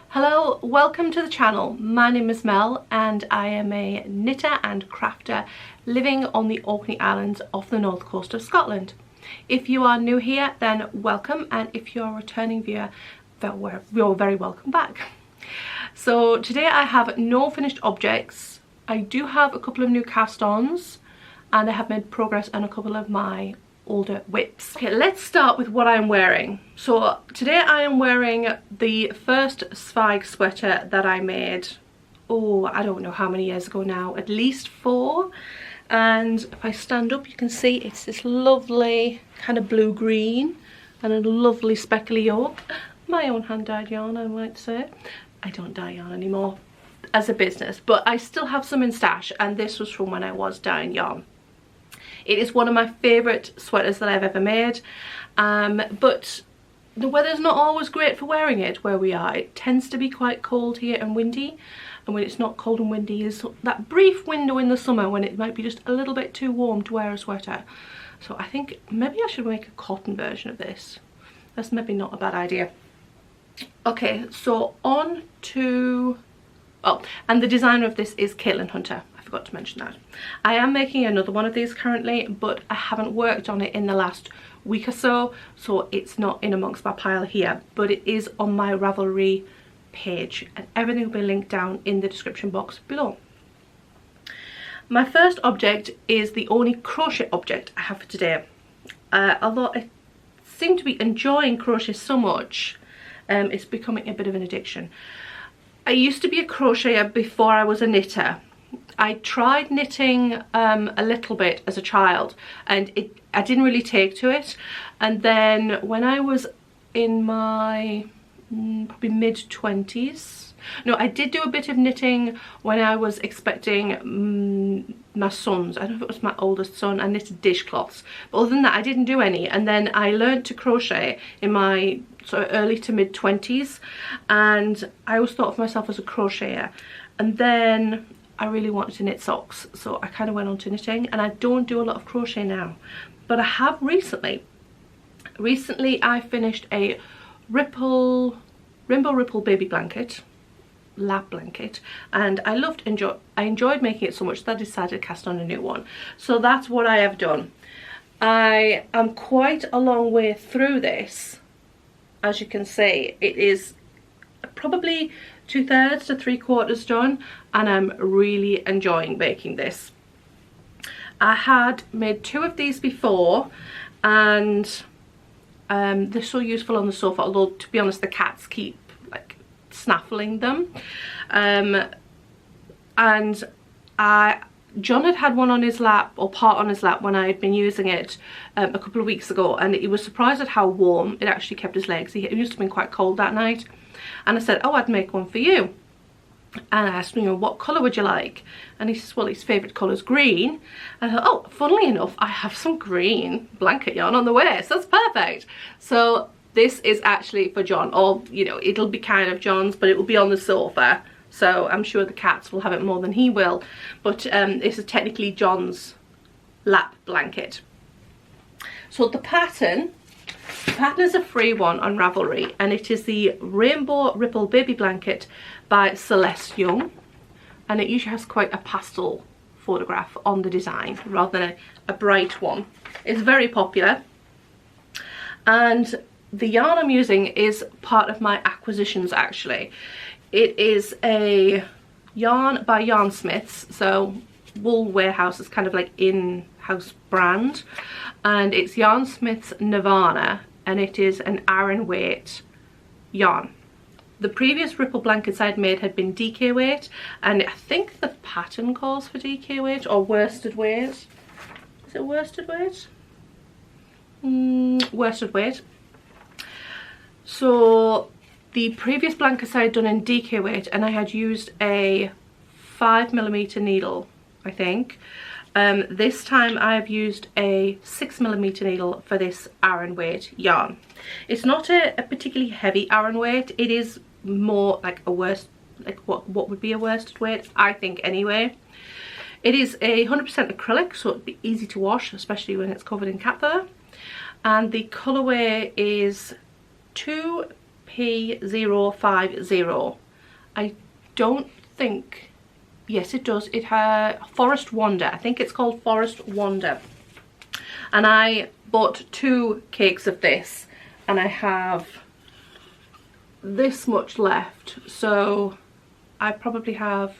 Hello, welcome to the channel. My name is Mel and I am a knitter and crafter living on the Orkney Islands off the north coast of Scotland. If you are new here, then welcome, and if you're a returning viewer, you're very welcome back. So today I have no finished objects. I do have a couple of new cast-ons and I have made progress on a couple of my older whips. Okay, let's start with what I'm wearing. So today I am wearing the first Zweig sweater that I made, oh, I don't know how many years ago now, at least 4. And if I stand up, you can see it's this lovely kind of blue-green and a lovely speckly yoke. My own hand-dyed yarn, I might say. I don't dye yarn anymore as a business, but I still have some in stash, and this was from when I was dyeing yarn. It is one of my favourite sweaters that I've ever made, but the weather's not always great for wearing it where we are. It tends to be quite cold here and windy, and when it's not cold and windy is that brief window in the summer when it might be just a little bit too warm to wear a sweater. So I think maybe I should make a cotton version of this. That's maybe not a bad idea. Okay, so on to... oh, and the designer of this is Caitlin Hunter. I forgot to mention that. I am making another one of these currently, but I haven't worked on it in the last week or so, so it's not in amongst my pile here, but it is on my Ravelry page, and everything will be linked down in the description box below. My first object is the only crochet object I have for today. Although I seem to be enjoying crochet so much, it's becoming a bit of an addiction. I used to be a crocheter before I was a knitter. I tried knitting a little bit as a child, and I didn't really take to it. And then when I was in my probably mid-20s, no, I did do a bit of knitting when I was expecting my sons. I don't know if it was my oldest son. I knitted dishcloths, but other than that I didn't do any. And then I learned to crochet in my sort of early to mid-20s, and I always thought of myself as a crocheter. And then I really wanted to knit socks, so I kind of went on to knitting, and I don't do a lot of crochet now, but I have recently. Recently I finished a Rainbow Ripple baby blanket, lap blanket, and I enjoyed making it so much that I decided to cast on a new one. So that's what I have done. I am quite a long way through this. As you can see, it is probably 2/3 to 3/4 done, and I'm really enjoying making this. I had made 2 of these before, and they're so useful on the sofa, although to be honest the cats keep like snaffling them. And John had one on his lap, or part on his lap, when I had been using it a couple of weeks ago, and he was surprised at how warm it actually kept his legs. It used to have been quite cold that night, and I said, oh, I'd make one for you. And I asked him, you know, what colour would you like? And he says, well, his favourite colour is green. And I thought, oh, funnily enough, I have some green blanket yarn on the way, so that's perfect. So this is actually for John, or, you know, it'll be kind of John's, but it will be on the sofa. So I'm sure the cats will have it more than he will. But this is technically John's lap blanket. So the pattern is a free one on Ravelry, and it is the Rainbow Ripple Baby Blanket by Celeste Young, and it usually has quite a pastel photograph on the design rather than a bright one. It's very popular, and the yarn I'm using is part of my acquisitions actually. It is a yarn by Yarnsmiths, so Wool Warehouse is kind of like in-house brand, and it's Yarnsmiths Nirvana, and it is an Aran weight yarn. The previous ripple blankets I'd made had been DK weight, and I think the pattern calls for DK weight or worsted weight. Is it worsted weight? Worsted weight. So the previous blankets I had done in DK weight, and I had used a 5mm needle, I think. This time I've used a 6mm needle for this Aran weight yarn. It's not a particularly heavy Aran weight. It is more like a what would be a worsted weight, I think anyway. It is 100% acrylic, so it'd be easy to wash, especially when it's covered in cat fur. And the colourway is 2P050. I don't think, yes it does, it has Forest Wonder, I think it's called Forest Wonder. And I bought 2 cakes of this, and I have this much left, so I probably have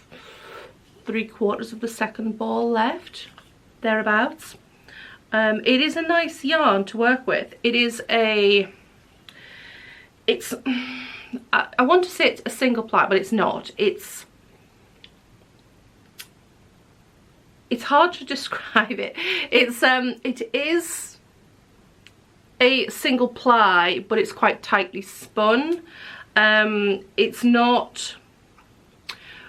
3/4 of the second ball left, thereabouts. It is a nice yarn to work with. It is I want to say it's a single ply, but it's not. It's hard to describe it. It is a single ply, but it's quite tightly spun. It's not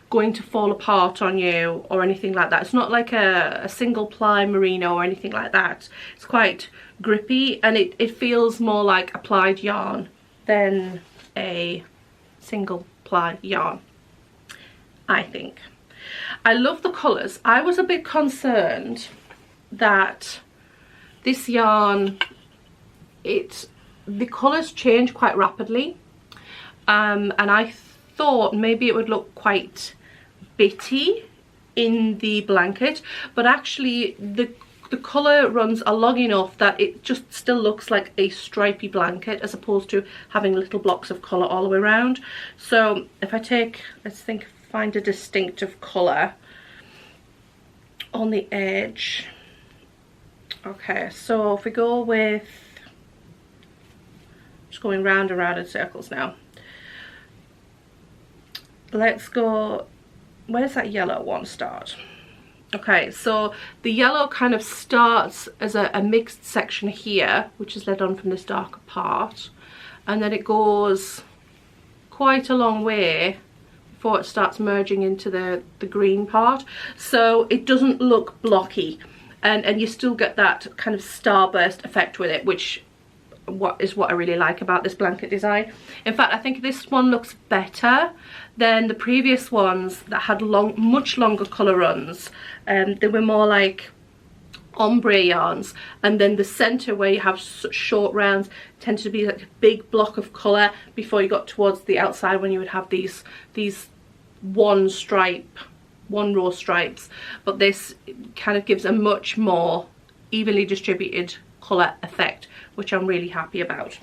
going to fall apart on you or anything like that. It's not like a single ply merino or anything like that. It's quite grippy, and it feels more like applied yarn than a single ply yarn, I think. I love the colours. I was a bit concerned that this yarn, the colours change quite rapidly, and I thought maybe it would look quite bitty in the blanket, but actually the colour runs are long enough that it just still looks like a stripy blanket, as opposed to having little blocks of colour all the way around. So if I take, let's think, find a distinctive colour on the edge. Okay, so if we go with, just going round and round in circles now. Let's go, where does that yellow one start? Okay, so the yellow kind of starts as a mixed section here, which is led on from this darker part, and then it goes quite a long way before it starts merging into the green part, so it doesn't look blocky, and you still get that kind of starburst effect with it, which is what I really like about this blanket design. In fact, I think this one looks better than the previous ones that had much longer colour runs. They were more like ombre yarns, and then the centre where you have such short rounds tended to be like a big block of colour before you got towards the outside, when you would have these one row stripes. But this kind of gives a much more evenly distributed colour effect, which I'm really happy about.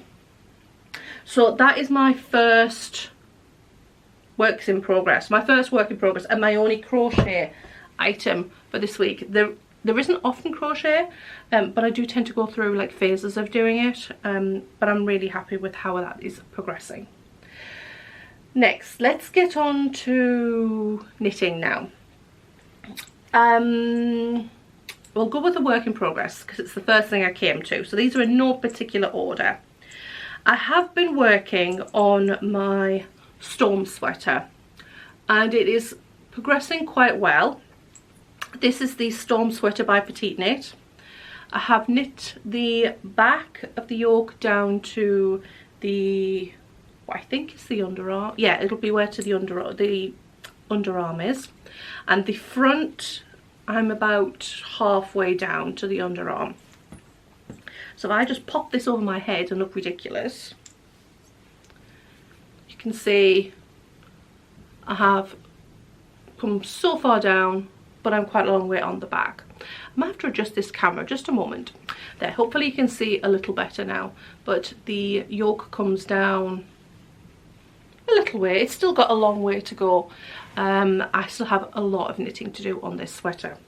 So that is my first work in progress and my only crochet item for this week. There isn't often crochet, but I do tend to go through like phases of doing it, but I'm really happy with how that is progressing. Next, let's get on to knitting now. We'll go with the work in progress because it's the first thing I came to. So these are in no particular order. I have been working on my storm sweater, and it is progressing quite well. This is the storm sweater by Petite Knit. I have knit the back of the yoke down to the, I think it's the underarm. Yeah, it'll be where to the underarm is, and the front I'm about halfway down to the underarm. So if I just pop this over my head and look ridiculous, you can see I have come so far down, but I'm quite a long way on the back. I might have to adjust this camera just a moment. There, hopefully you can see a little better now, but the yoke comes down a little way. It's still got a long way to go. I still have a lot of knitting to do on this sweater.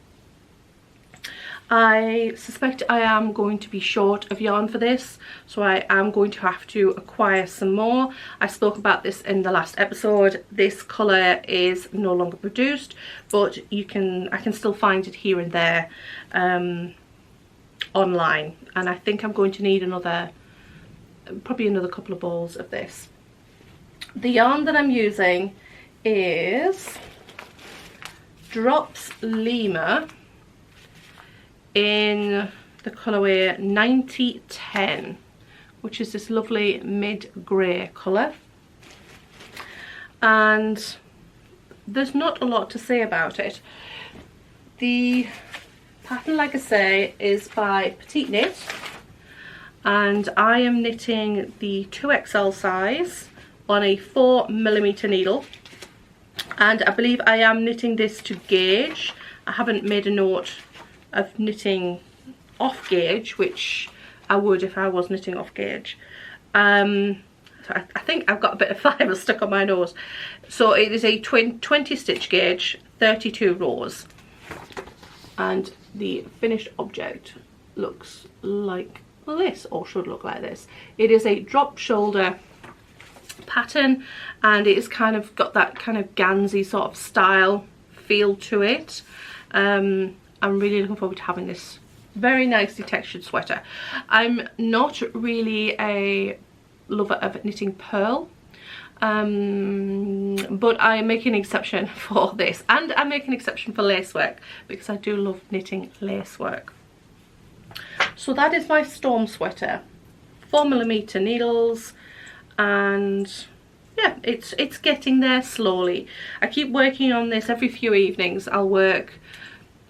I suspect I am going to be short of yarn for this, so I am going to have to acquire some more. I spoke about this in the last episode. This colour is no longer produced, but I can still find it here and there online, and I think I'm going to need probably another couple of balls of this. The yarn that I'm using is Drops Lima in the colourway 9010, which is this lovely mid-grey colour. And there's not a lot to say about it. The pattern, like I say, is by Petite Knit, and I am knitting the 2XL size on a 4mm needle, and I believe I am knitting this to gauge. I haven't made a note of knitting off gauge, which I would if I was knitting off gauge. So I think I've got a bit of fibre stuck on my nose. So it is a 20 stitch gauge, 32 rows, and the finished object looks like this, or should look like this. It is a drop shoulder pattern, and it is kind of got that kind of gansy sort of style feel to it. I'm really looking forward to having this very nicely textured sweater. I'm not really a lover of knitting pearl, but I'm making an exception for this, and I'm making an exception for lace work because I do love knitting lace work. So that is my storm sweater, 4mm needles, and yeah, it's getting there slowly. I keep working on this every few evenings. I'll work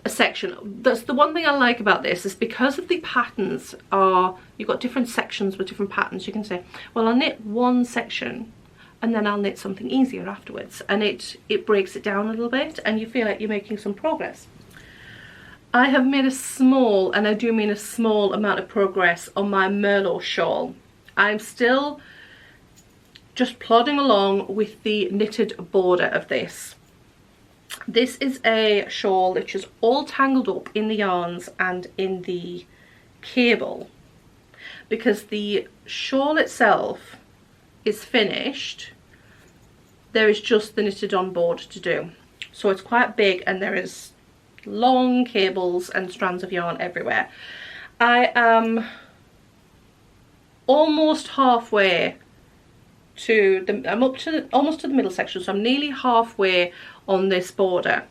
a section. That's the one thing I like about this, is because of the patterns are, you've got different sections with different patterns. You can say, well, I'll knit one section and then I'll knit something easier afterwards, and it breaks it down a little bit and you feel like you're making some progress. I have made a small, and I do mean a small, amount of progress on my Merlot shawl. I'm still just plodding along with the knitted border of this. This is a shawl which is all tangled up in the yarns and in the cable, because the shawl itself is finished. There is just the knitted on board to do. So it's quite big, and there is long cables and strands of yarn everywhere. I am almost halfway to the, I'm up to almost to the middle section, so I'm nearly halfway on this border.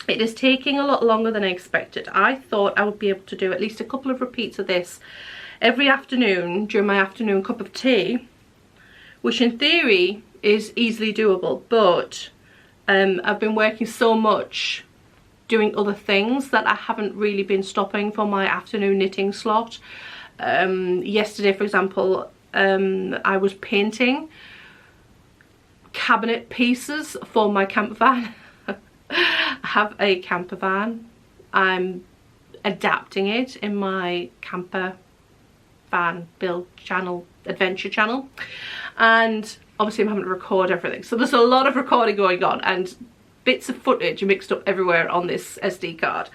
It is taking a lot longer than I expected. I thought I would be able to do at least a couple of repeats of this every afternoon during my afternoon cup of tea, which in theory is easily doable, but I've been working so much doing other things that I haven't really been stopping for my afternoon knitting slot. Yesterday, for example, I was painting cabinet pieces for my camper van. I have a camper van. I'm adapting it in my camper van build channel, adventure channel, and obviously I'm having to record everything, so there's a lot of recording going on and bits of footage are mixed up everywhere on this SD card.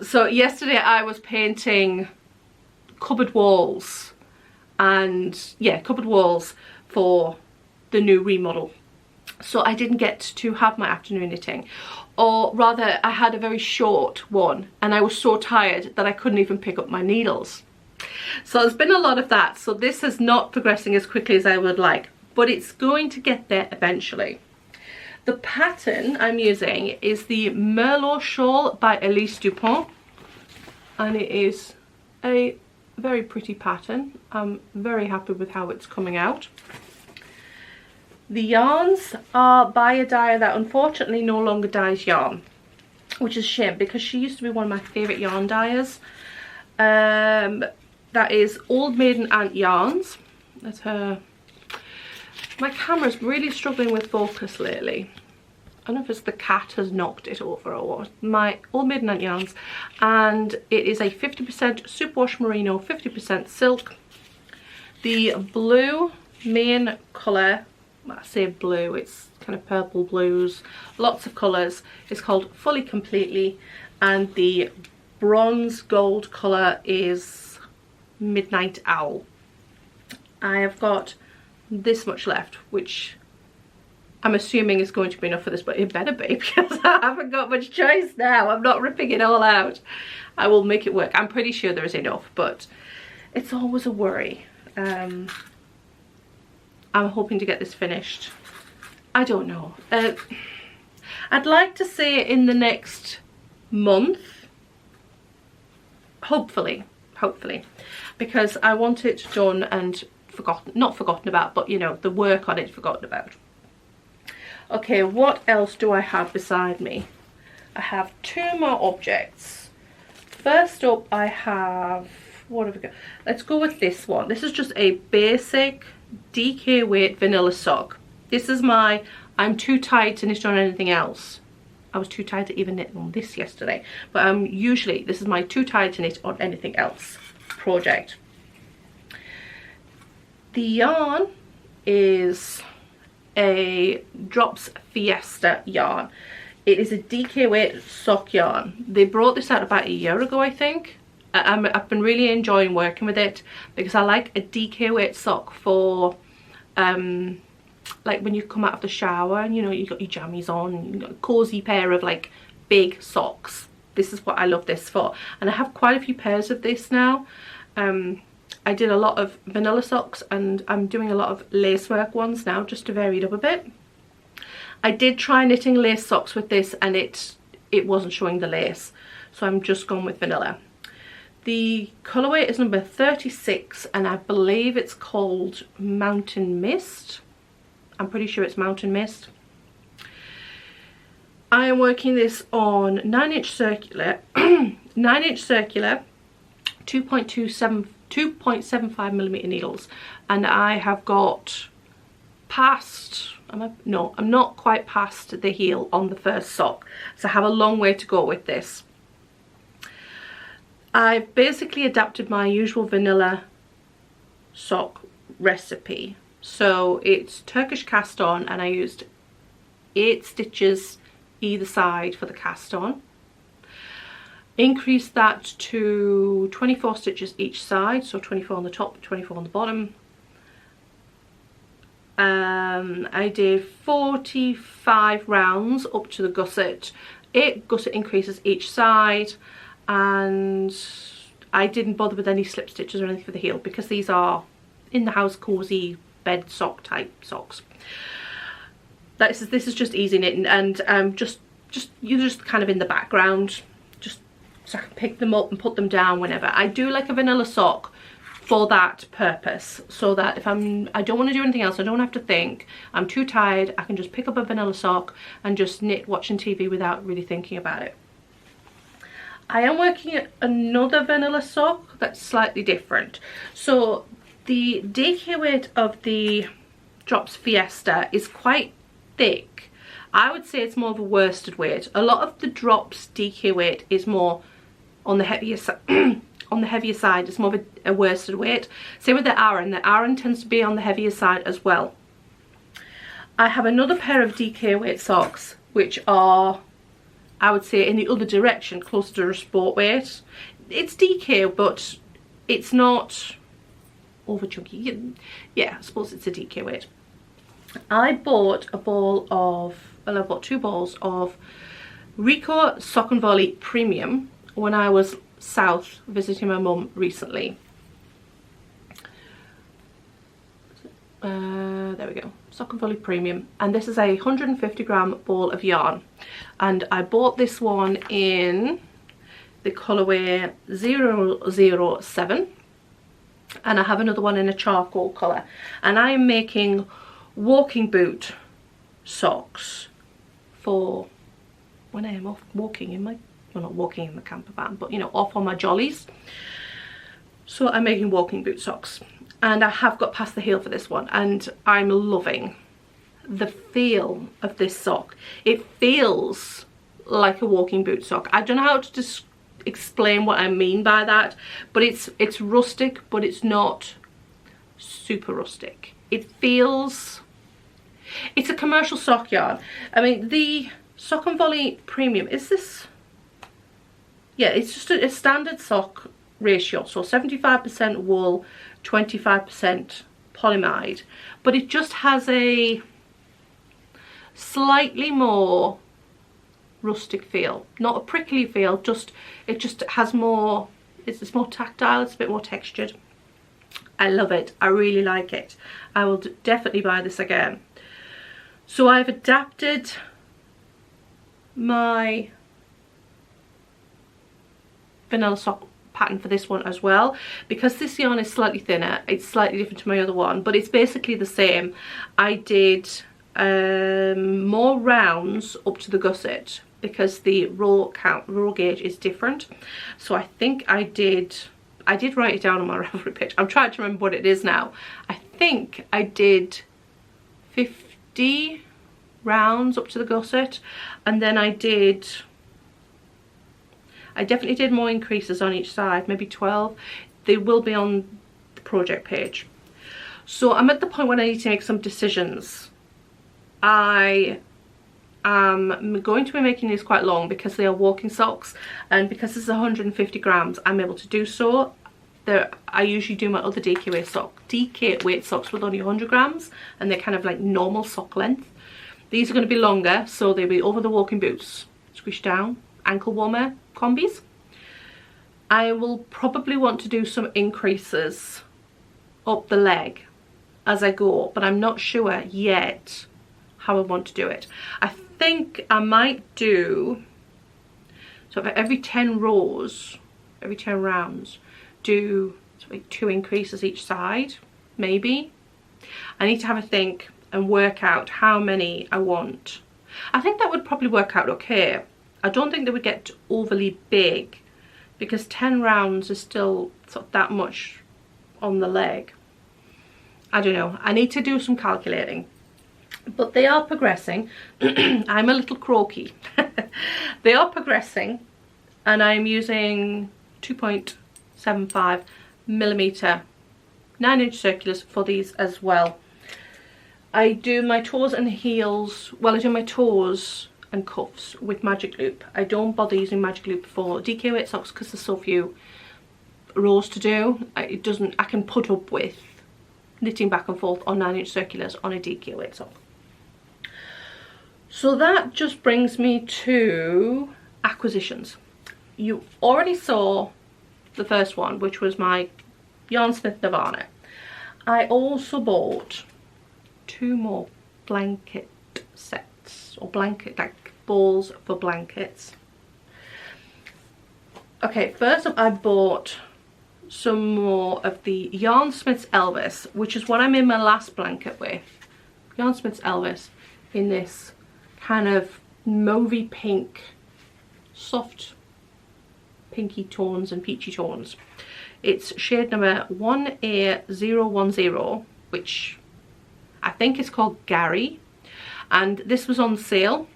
So yesterday I was painting cupboard walls, and yeah, cupboard walls for the new remodel. So I didn't get to have my afternoon knitting, or rather I had a very short one and I was so tired that I couldn't even pick up my needles. So there's been a lot of that. So this is not progressing as quickly as I would like, but it's going to get there eventually. The pattern I'm using is the Merlot Shawl by Elise Dupont, and it is a very pretty pattern. I'm very happy with how it's coming out. The yarns are by a dyer that unfortunately no longer dyes yarn, which is a shame because she used to be one of my favourite yarn dyers. That is Old Maiden Aunt Yarns. That's her. My camera's really struggling with focus lately. I don't know if it's the cat has knocked it over or what. My Old Maiden Aunt Yarns, and it is a 50% superwash merino, 50% silk. The blue main colour, I say blue, it's kind of purple blues, lots of colours, is called Fully Completely, and the bronze gold colour is Midnight Owl. I have got this much left, which I'm assuming is going to be enough for this, but it better be because I haven't got much choice now. I'm not ripping it all out. I will make it work. I'm pretty sure there is enough, but it's always a worry. I'm hoping to get this finished. I don't know. I'd like to say in the next month, hopefully, because I want it done and not forgotten about, but you know, the work on it forgotten about. Okay, what else do I have beside me? I have two more objects. First up I have, what have we got? Let's go with this one. This is just a basic DK weight vanilla sock. This is my I'm too tired to knit on anything else. I was too tired to even knit on this yesterday, but usually this is my too tired to knit on anything else project. The yarn is a Drops Fiesta yarn. It is a DK weight sock yarn. They brought this out about a year ago, I think. I've been really enjoying working with it because I like a DK weight sock for like when you come out of the shower and you know you got your jammies on, you've got a cozy pair of like big socks. This is what I love this for, and I have quite a few pairs of this now. I did a lot of vanilla socks and I'm doing a lot of lacework ones now just to vary it up a bit. I did try knitting lace socks with this and it wasn't showing the lace, so I'm just gone with vanilla. The colourway is number 36 and I believe it's called Mountain Mist. I'm pretty sure it's Mountain Mist. I am working this on 9-inch circular, 9-inch circular, 2.75mm needles, and I have got past, I'm not quite past the heel on the first sock, so I have a long way to go with this. I've basically adapted my usual vanilla sock recipe. So it's Turkish cast on and I used 8 stitches either side for the cast on. Increased that to 24 stitches each side, so 24 on the top, 24 on the bottom. I did 45 rounds up to the gusset, 8 gusset increases each side, and I didn't bother with any slip stitches or anything for the heel because these are in the house cozy bed sock type socks. This is just easy knitting, and you're just kind of in the background, just so I can pick them up and put them down whenever. I do like a vanilla sock for that purpose, so that if I don't want to do anything else, I don't have to think, I'm too tired, I can just pick up a vanilla sock and just knit watching TV without really thinking about it. I am working at another vanilla sock that's slightly different. So the DK weight of the Drops Fiesta is quite thick. I would say it's more of a worsted weight. A lot of the Drops DK weight is more on the heavier side. On the heavier side, it's more of a worsted weight. Same with the Aran. The Aran tends to be on the heavier side as well. I have another pair of DK weight socks, which are, I would say, in the other direction, closer to a sport weight. It's DK, but it's not over chunky. Yeah, I suppose it's a DK weight. I bought a ball of, well, I bought 2 balls of Rico Sock and Volley Premium when I was south visiting my mum recently. There we go, Sock and Volley Premium, and this is a 150-gram ball of yarn, and I bought this one in the colourway 007, and I have another one in a charcoal colour, and I am making walking boot socks for when I am off walking in my, well, not walking in the camper van, but you know, off on my jollies. So I'm making walking boot socks, and I have got past the heel for this one, and I'm loving the feel of this sock. It feels like a walking boot sock. I don't know how to explain what I mean by that, but it's rustic, but it's not super rustic. It feels, it's a commercial sock yarn. I mean, the Sock and Volley Premium, is this, yeah, it's just a standard sock ratio, so 75% wool, 25% polyamide, but it just has a slightly more rustic feel, not a prickly feel, just it just has more, it's more tactile, it's a bit more textured. I love it, I really like it. I will definitely buy this again. So I've adapted my vanilla sock pattern for this one as well, because this yarn is slightly thinner. It's slightly different to my other one, but it's basically the same. I did more rounds up to the gusset, because the row gauge is different. So I think I did write it down on my Ravelry page. I'm trying to remember what it is now. I think I did 50 rounds up to the gusset, and then I definitely did more increases on each side, maybe 12. They will be on the project page. So I'm at the point when I need to make some decisions. I am going to be making these quite long because they are walking socks, and because this is 150 grams, I'm able to do so. I usually do my other DK weight socks with only 100 grams, and they're kind of like normal sock length. These are going to be longer, so they'll be over the walking boots, squish down, ankle warmer combis. I will probably want to do some increases up the leg as I go, but I'm not sure yet how I want to do it. I think I might do, so for every 10 rows, every 10 rounds, do like 2 increases each side, maybe. I need to have a think and work out how many I want. I think that would probably work out okay. I don't think they would get overly big, because 10 rounds is still sort of that much on the leg. I don't know. I need to do some calculating. But they are progressing. I'm a little croaky. They are progressing, and I'm using 2.75 millimeter 9-inch circulars for these as well. I do my toes and heels, well, I do my toes and cuffs with magic loop. I don't bother using magic loop for DK weight socks because there's so few rows to do. I can put up with knitting back and forth on 9-inch circulars on a DK weight sock. So that just brings me to acquisitions. You already saw the first one, which was my Yarnsmith Nirvana. I also bought 2 more blanket sets, or blanket, like balls for blankets. Okay, first up I bought some more of the Yarnsmith's Elvis, which is what I made my last blanket with. Yarnsmith's Elvis in this kind of mauvey pink, soft pinky tones and peachy tones. It's shade number 1A010, which I think is called Gary, and this was on sale.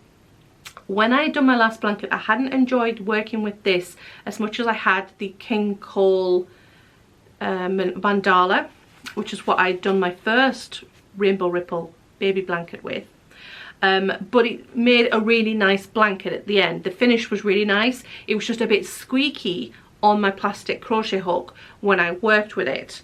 When I had done my last blanket, I hadn't enjoyed working with this as much as I had the King Cole Mandala, which is what I'd done my first Rainbow Ripple baby blanket with. But it made a really nice blanket at the end. The finish was really nice. It was just a bit squeaky on my plastic crochet hook when I worked with it.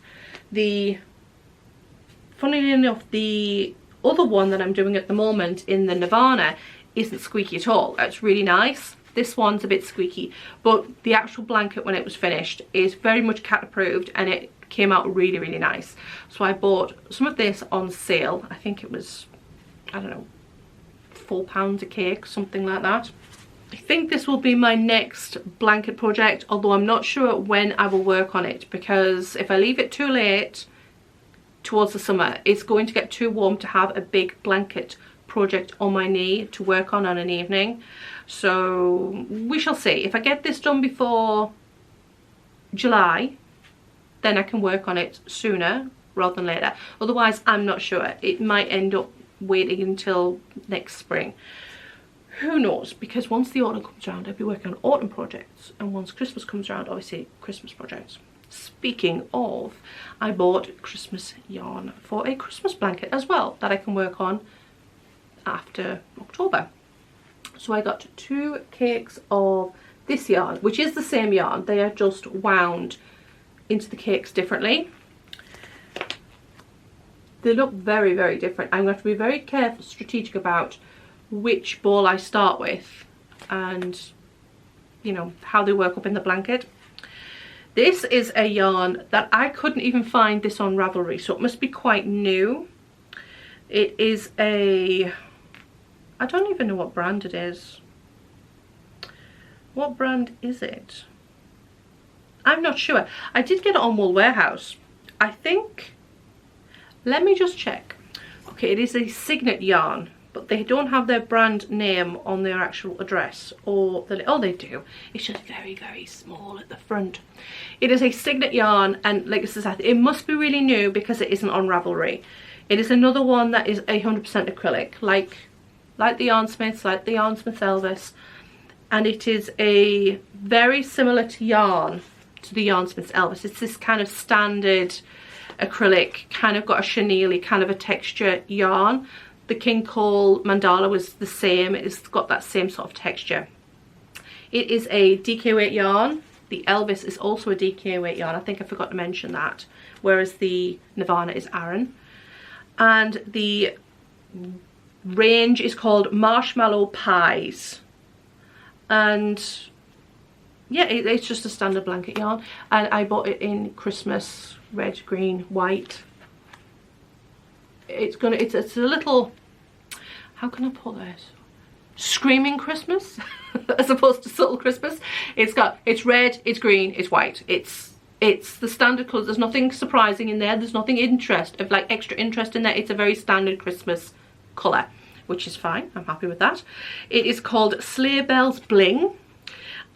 Funnily enough, the other one that I'm doing at the moment in the Nirvana isn't squeaky at all. It's really nice. This one's a bit squeaky, but the actual blanket when it was finished is very much cat approved, and it came out really, really nice. So I bought some of this on sale. I think it was, I don't know, £4 a cake, something like that. I think this will be my next blanket project, although I'm not sure when I will work on it, because if I leave it too late towards the summer, it's going to get too warm to have a big blanket project on my knee to work on an evening. So we shall see. If I get this done before July, then I can work on it sooner rather than later. Otherwise, I'm not sure. It might end up waiting until next spring. Who knows? Because once the autumn comes around, I'll be working on autumn projects, and once Christmas comes around, obviously Christmas projects. Speaking of, I bought Christmas yarn for a Christmas blanket as well that I can work on after October. So I got 2 cakes of this yarn, which is the same yarn. They are just wound into the cakes differently. They look very, very different. I'm going to be very careful, strategic about which ball I start with and, you know, how they work up in the blanket. This is a yarn that I couldn't even find this on Ravelry, so it must be quite new. It is a, I don't even know what brand it is. What brand is it? I'm not sure. I did get it on Wool Warehouse. I think, let me just check. Okay, it is a Signet yarn. but they don't have their brand name on their actual address, or oh, they do. It's just very, very small at the front. It is a Signet yarn, and like I said, it must be really new because it isn't on Ravelry. It is another one that is 100% acrylic, like the Yarn Smiths, like the Yarn Smith Elvis, and it is a very similar to the Yarn Smiths Elvis. It's this kind of standard acrylic, kind of got a chenille kind of a texture yarn. The King Cole Mandala was the same. It's got that same sort of texture. It is a DK weight yarn. The Elvis is also a DK weight yarn. I think I forgot to mention that. Whereas the Nirvana is Aran. And the range is called Marshmallow Pies. And yeah, it's just a standard blanket yarn. And I bought it in Christmas, red, green, white. It's a little, how can I put this? Screaming Christmas as opposed to subtle Christmas. It's red, it's green, it's white. It's the standard colours. There's nothing surprising in there. There's nothing extra interest in there. It's a very standard Christmas colour, which is fine. I'm happy with that. It is called Sleigh Bells Bling,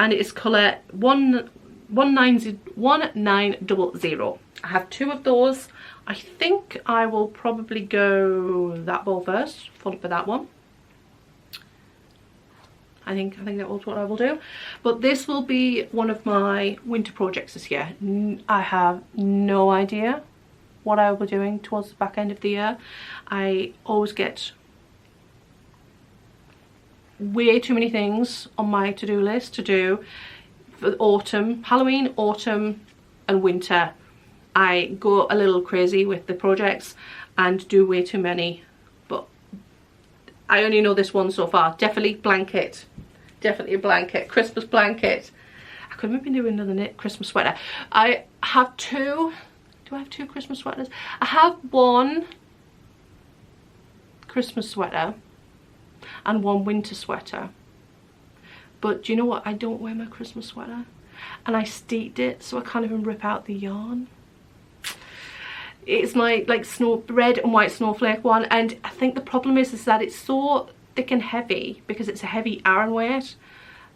and it is colour 1900. I have 2 of those. I think I will probably go that ball first, follow up with that one. I think that was what I will do. But this will be one of my winter projects this year. I have no idea what I will be doing towards the back end of the year. I always get way too many things on my to-do list to do for autumn, Halloween, autumn and winter. I go a little crazy with the projects and do way too many, but I only know this one so far. Definitely blanket. Definitely a blanket. Christmas blanket. I could maybe do another knit Christmas sweater. I have 2. Do I have 2 Christmas sweaters? I have 1 Christmas sweater and 1 winter sweater. But do you know what? I don't wear my Christmas sweater. And I steeped it, so I can't even rip out the yarn. It's my like red and white snowflake one, and I think the problem is that it's so thick and heavy because it's a heavy Aran weight,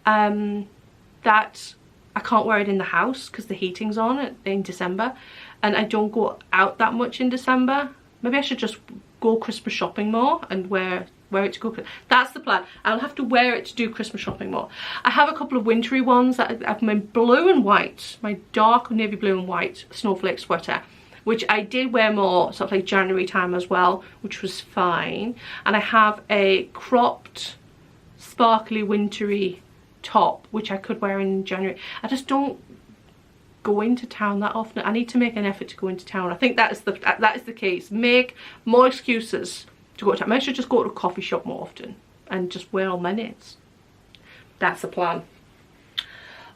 that I can't wear it in the house because the heating's on in December, and I don't go out that much in December. Maybe I should just go Christmas shopping more and wear it to go. That's the plan. I'll have to wear it to do Christmas shopping more. I have a couple of wintry ones that I have my blue and white, my dark navy blue and white snowflake sweater, which I did wear more sort of like January time as well, which was fine. And I have a cropped sparkly wintry top, which I could wear in January. I just don't go into town that often. I need to make an effort to go into town. I think that is the case. Make more excuses to go to town. I should just go to a coffee shop more often and just wear all my knits. That's the plan.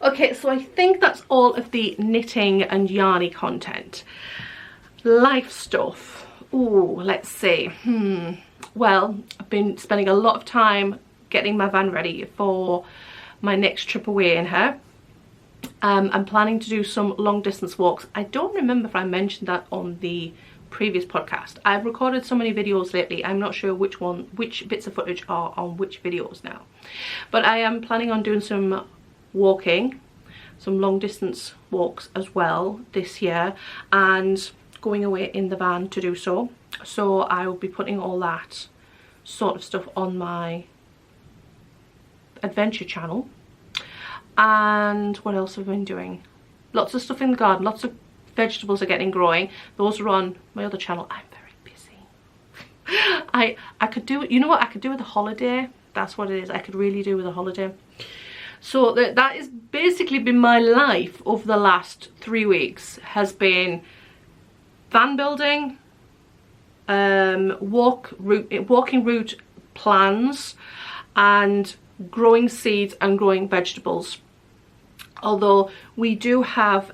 Okay, so I think that's all of the knitting and yarny content. Life stuff. Oh, let's see. Well, I've been spending a lot of time getting my van ready for my next trip away in her. I'm planning to do some long distance walks. I don't remember if I mentioned that on the previous podcast. I've recorded so many videos lately, I'm not sure which bits of footage are on which videos now. But I am planning on doing some walking, some long distance walks as well this year, and going away in the van to do so. So I will be putting all that sort of stuff on my adventure channel. And what else have I been doing? Lots of stuff in the garden, lots of vegetables are getting growing. Those are on my other channel. I'm very busy. I could do, you know what I could do with a holiday? That's what it is. I could really do with a holiday. So that has basically been my life over the last 3 weeks, has been van building, walking route plans, and growing seeds and growing vegetables. Although we do have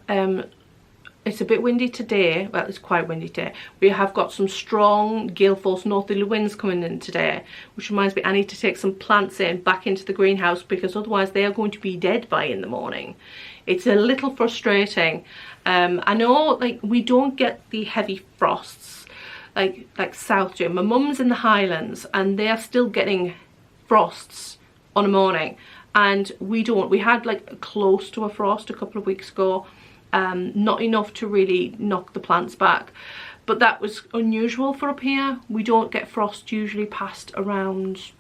it's a bit windy today. Well, it's quite windy today. We have got some strong gale force northerly winds coming in today, which reminds me I need to take some plants back into the greenhouse, because otherwise they are going to be dead by in the morning. It's a little frustrating. I know, like, we don't get the heavy frosts like south doing. My mum's in the Highlands and they are still getting frosts on a morning, and we don't. We had like close to a frost a couple of weeks ago, not enough to really knock the plants back, but that was unusual for up here. We don't get frost usually past around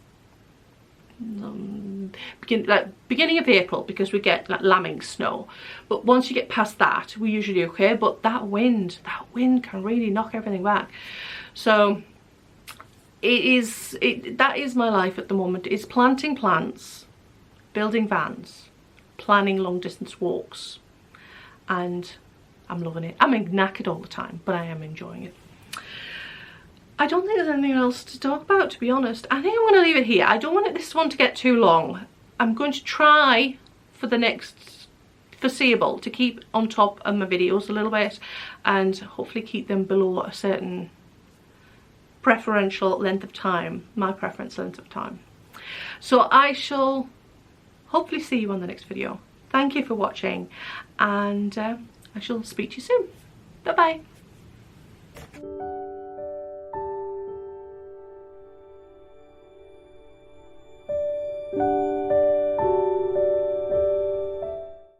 beginning of April, because we get like lambing snow, but once you get past that we're usually okay. But that wind can really knock everything back. So that is my life at the moment, is planting plants, building vans, planning long distance walks, and I'm loving it. I'm knackered all the time, but I am enjoying it. I don't think there's anything else to talk about, to be honest. I think I'm going to leave it here. I don't want this one to get too long. I'm going to try for the next foreseeable to keep on top of my videos a little bit, and hopefully keep them below a certain preferential length of time, my preference length of time. So I shall hopefully see you on the next video. Thank you for watching, and I shall speak to you soon. Bye bye.